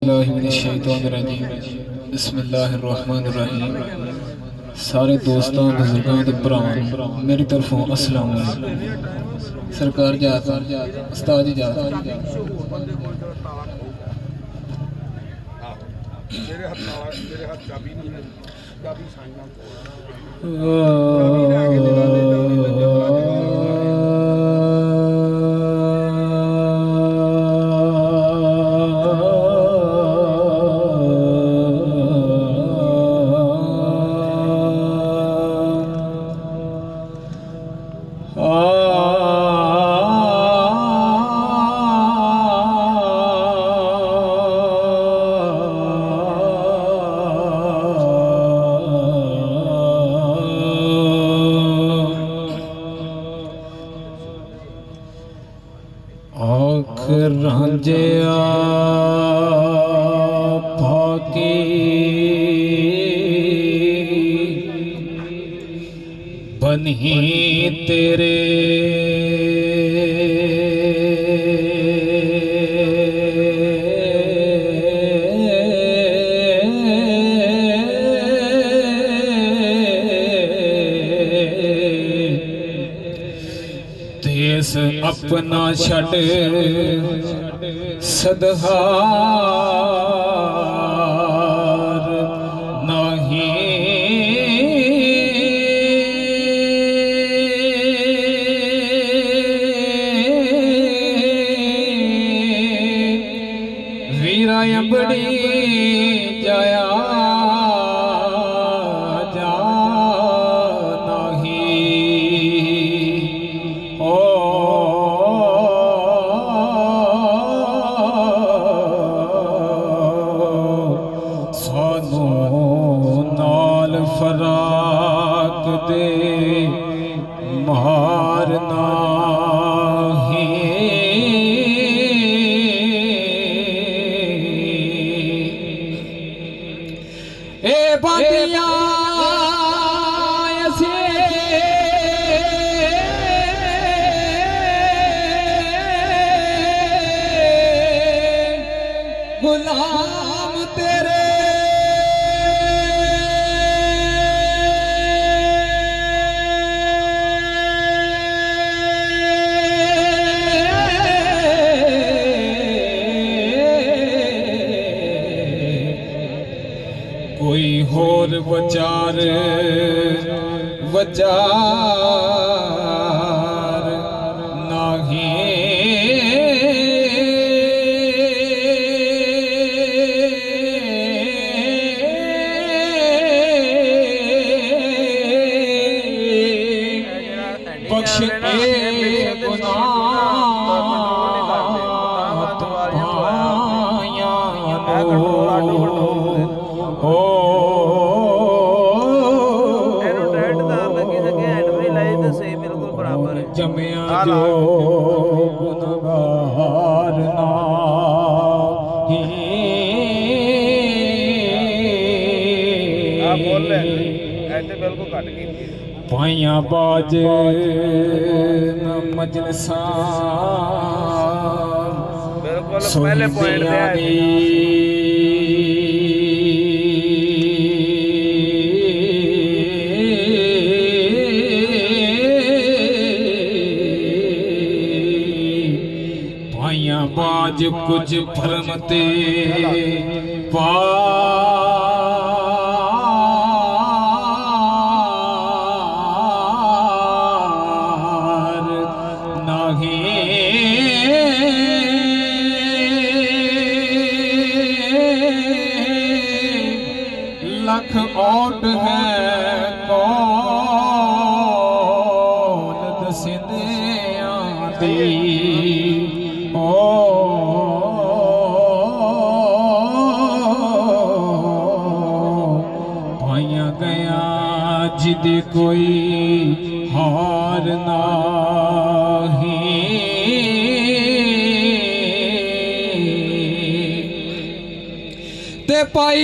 औज़ुबिल्लाहिमिनश्शैतानिर्रजीम बिस्मिल्लाहिर्रहमानिर्रहीम। सारे दोस्तों बुजुर्गों ते भरावां मेरी तरफों अस्सलाम वालेकुम। सरकार जात उस्ताद जी जात मेरे हाथ चाबी नहीं है, चाबी साइना रांझिया भागी बनी तेरे देश अपना छड़ सदहार नहीं वीरा बड़ी जाया जा फराक दे मारना ही ए बातिया गुलाम तेरे कोई होर वचार नाही बख्श जमिया जो गुनहगार पाइया बाज मजलसा पहले पॉइंट बाज कुछ भरमते पार नहीं लख ओट है कौन दसदे आंदी गया जिद कोई हार नहीं ते पाई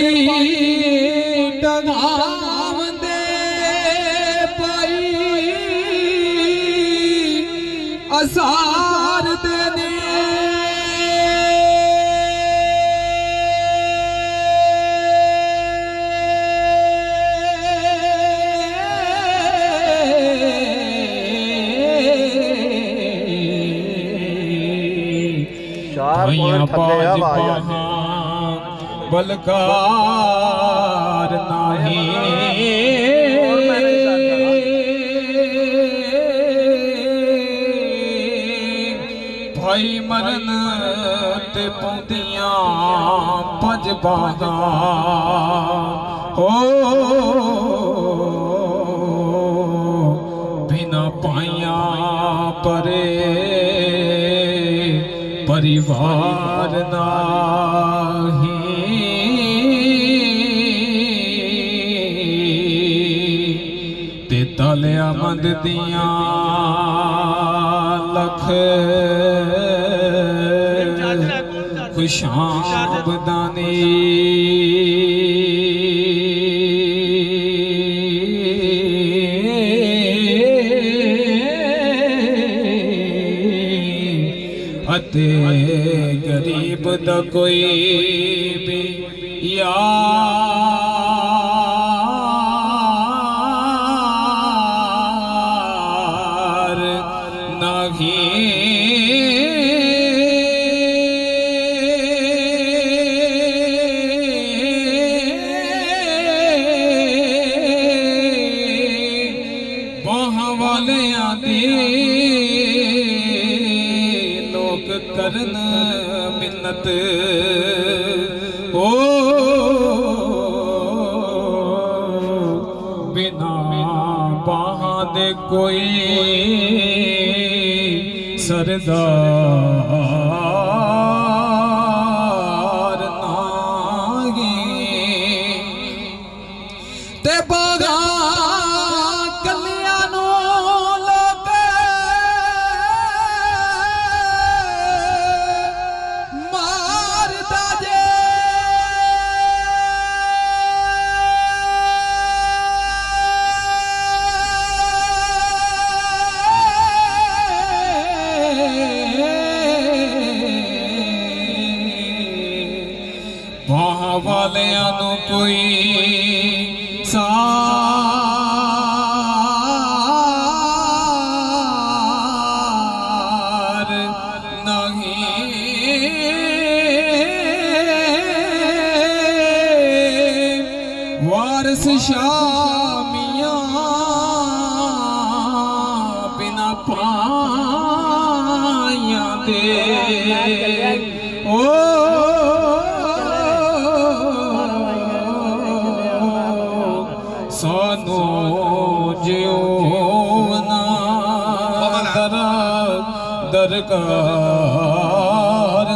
डगाम दे पाई असार देने बाज बहा बलकार नाही भाई मरन ते पौंदियां पज बागा हो बिना पाइया परे परिवार नाही ते तलिया मंद दियां लख खुशाबदानी अते गरीब दा कोई भी यार नहीं वाले आदि लोग करन मिन्नत ओ बिना बाहां दे कोई सरदार नागी ते बागा वालियां नू कोई सार नहीं वारिस शामियां बिना पाइयां दे ओ सानू जीवना दरकार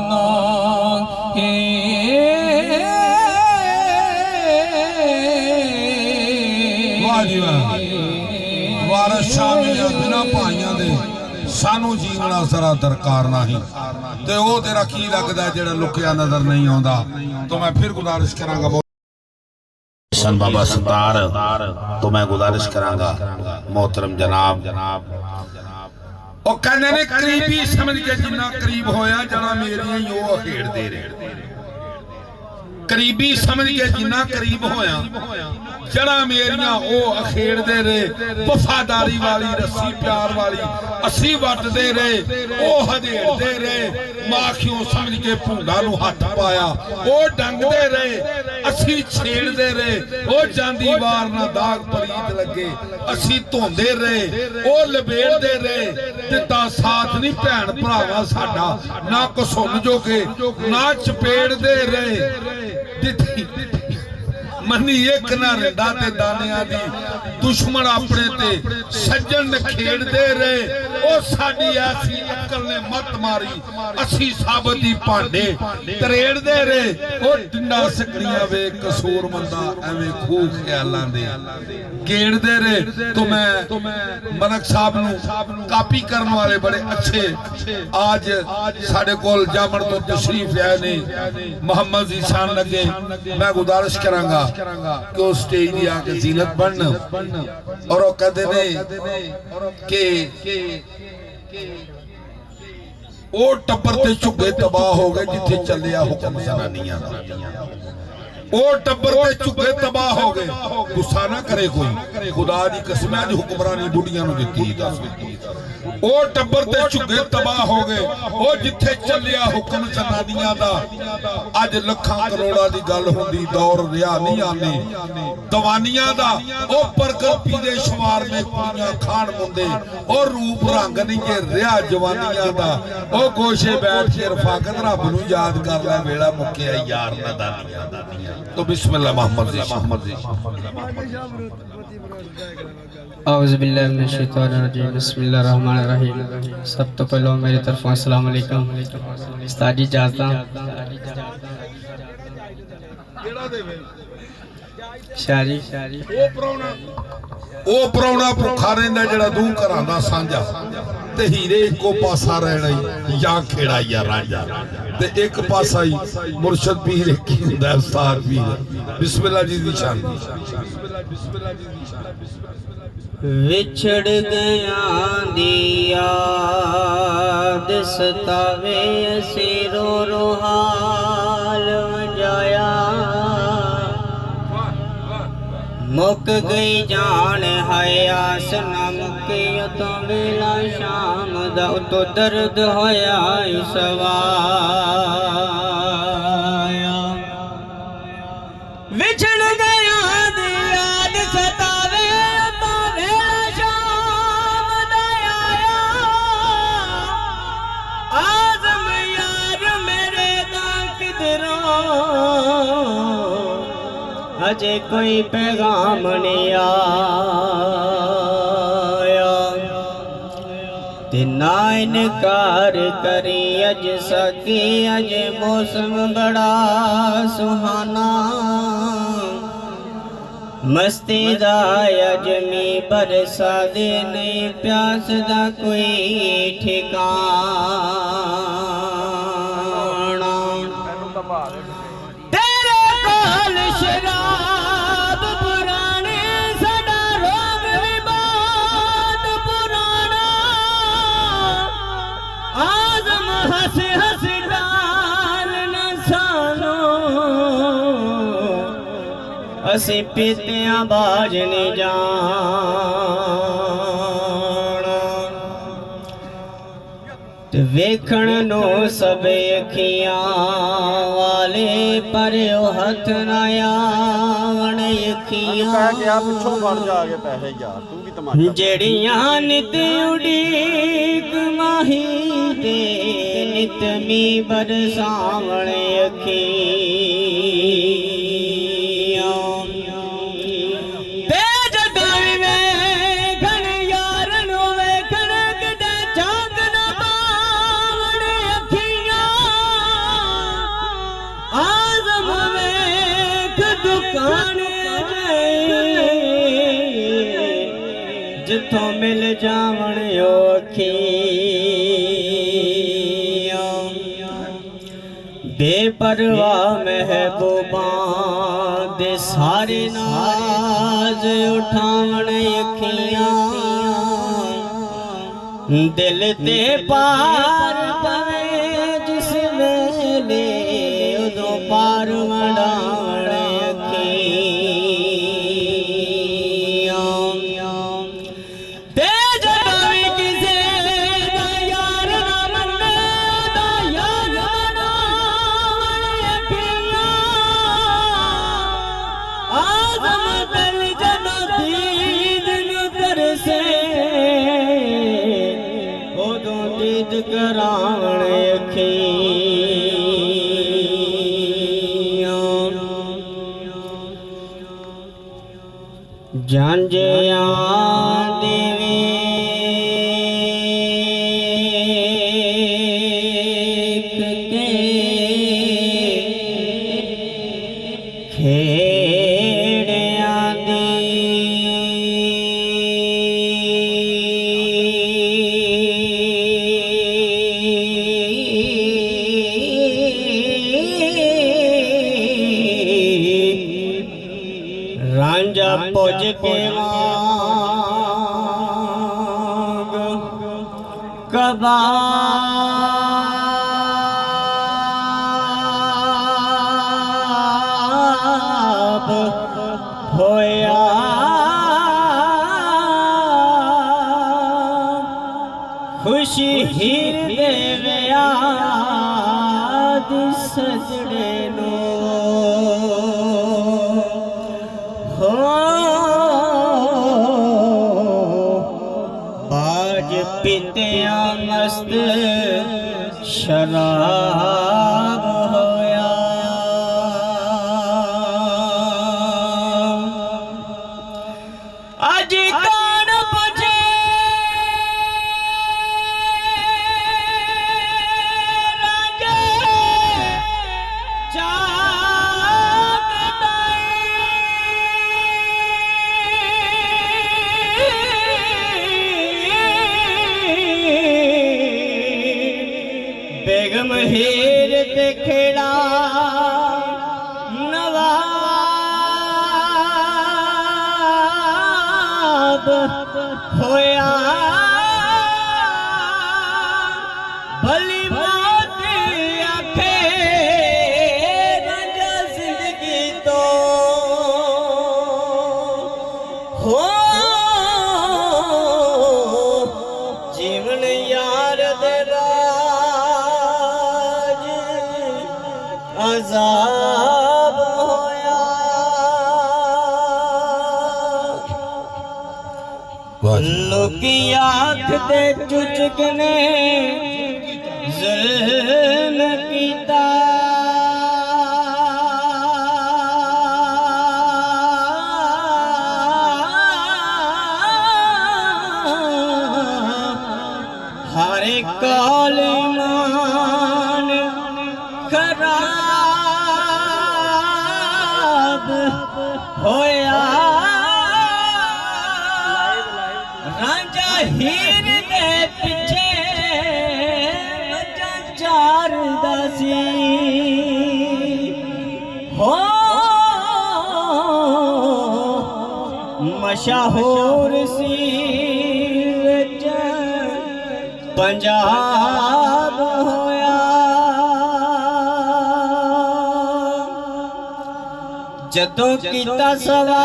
ना वारिस शामियां बिना भाइयां दे सानू जीवना जरा दरकार नहीं ते ओ तेरा की लगदा जेड़ा लुकिया नजर नहीं आउंदा। तो मैं फिर गुजारिश करांगा बाबा सरदार तो मैं गुजारिश करांगा मोहतरम जनाब ओ कहने ने करीबी समझ के जिन्ना करीब होया जना मेरियां ही ओ अखेड़ दे रहे करीबी समझ के जिन्ना करीब होया जड़ा मेरियां ओ अखेड़ दे रहे वफादारी वाली रस्सी प्यार वाली असी वट दे रहे ओ हदेड़ दे रहे माखियों समझ के भूंडा नू हथ पाया ओ डंग दे रहे असी छेड़ दे रहे ओ जांदी वार ना दाग परीत लगे असी धोंदे रहे ओ लबेड़ दे रहे दिता साथ नहीं भैन भरावा साडा ना कसुन जोगे ना चपेड़ दे रहे मनी एक ना रंडा ते दानिया दी दुश्मन अपने ते सज्जन खेड़ दे रहे ओ साडी ऐसी अकल ने मत मारी असी साबत दी भांडे तरेड़ दे रहे ओ डिंडा सकड़ियां वे कसूर मंदा एवें खूह ख्यालां दे गेड़ दे रहे। तो मैं मनक साहब नू कापी करने वाले बड़े अच्छे आज साडे कोल जामन तो तशरीफ आए ने मोहम्मद जीशान लगे मैं गुजारिश करांगा कि उस स्टेज दी आके जीनत बनन और वो कहते ने कि ओ टब्बर ते झुगे तबाह हो गए जिथे चलिया हुक्म जनानियां दा ओ टब्बर ते चुके तबाह हो गए। गुस्सा ना करे कोई, खुदा दी कसम अज हुक्मरानी बुढ़ियां नूं दित्ती। दस ओ टब्बर ते चुके तबाह हो गए। ओ जिथे चलिया हुक्म जनानियां दा, अज लखां करोड़ां दी गल हुंदी, दौर रिहा नहीं आने दवानियां दा। ओ परकर पीदे शवार में कुड़ियां खान मुंदे, ओ रूप रंग नहीं जे रिहा जवानियां दा। ओ गोशे बैठ के रफाकत रब नूं याद कर लै, वेला मुक्किया यार नादानियां दा। तो बिस्मिल्लाह मोहम्मद जी। औज़ु बिल्लाहि मिनश शैतानिर रजीम, बिस्मिल्लाहिर रहमानिर रहीम। सब तो पहले मेरी तरफ अस्सलाम वालेकुम। उस्ताद जी जाता शारी ओ पराउणा भुखा रहिंदा जेड़ा दू घरां दा सांझा, ते हीरे इको पासा रहना या खेड़ा या रांझा, ते एक पासा ही मुर्शद पीर की हुंदा उस्ताद पीर। बिस्मिल्लाह जी दी शान। विछड़ गया दी याद सतावे, सिरो रोहाल वजाया। मुक गई जान हयास न मुके, तो वेला शाम दा तो दर्द होया सवाया। विछड़ गया दी याद सतावे, तो वेला शाम दा आया। आज़म यार मेरे दा किधरों अजे कोई पैगाम नहीं आया। ते ना इनकार करी अज सके, अज मौसम बड़ा सुहाना। मस्ती दा अजमी बरसा दे, नहीं प्यास दा कोई ठिकाना। तेरे कोल शराब पुराने, सदा रोग विवाद पुराना। आज़म हंस हंस डाल न सानो, असी पीतियां बाज नहीं जाना। ते वेखण नो सब अखियां वाले, पर ओ हथ न आवन अखियां। जड़ियां नित उड़ीक माही दे, नित मी बरसावण अखियां। ते जदां वी वेखण यार नूं वेखण, किते झांक न पावण अखियां। आज़म वेख दुकान जिथों मिल जावण ओ अखियां। बेपरवाह महबूबां दे सारे नाज उठावण अखियां। दिल ते पार पवे जिस वेले, उदों पार वड़ावण अखियां। ते जदों वी किसे दा यार ना मन्ने, दा यार बनावण अखियां। आज़म दिल जदों दीद नूं तरसे, उदों दीद करावण अखियां। झांझियां देवे खेड़ियां दी रांझा पुज के मांग कबा होया खुशी हीर देवया सजड़े नो हो आज पीतिया मस्त शराब होया आज कौन पूछे बेगम हीर ते खेड़ा नवाब होया भली मौत आखे रंजा जिंदगी तो हो जीवन यार दे अज़ाब होया लोकी आँख दे चुचकने ज़ुल्म कीता हर कौल ईमान खराब होया रांझा हीर दे पिछे चार दासी हो मशहूर सी पंजाब होया जदों कीता सवाल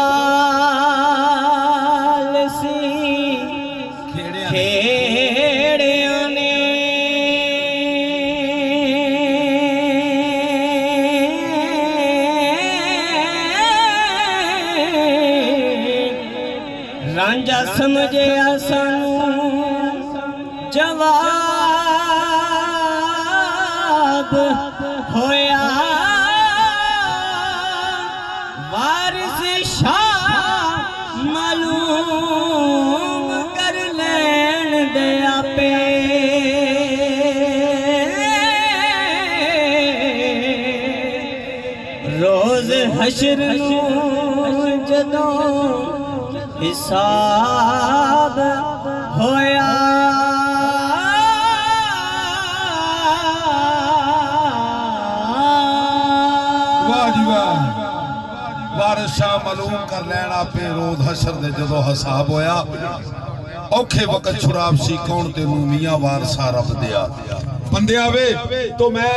सी खेड़ियां ने रांझा समझिया सानू जवाब होया वारिस शाह मालूम कर लैन दे आपे रोज हशर नू जदों हिसाब होया वारिशा मालूम कर लैना पे रोज हशर दे जदों हिसाब होया औखे वक्त छुराब सी कौन तेनू मियां वारसा रब दिया बंदिया वे तो मैं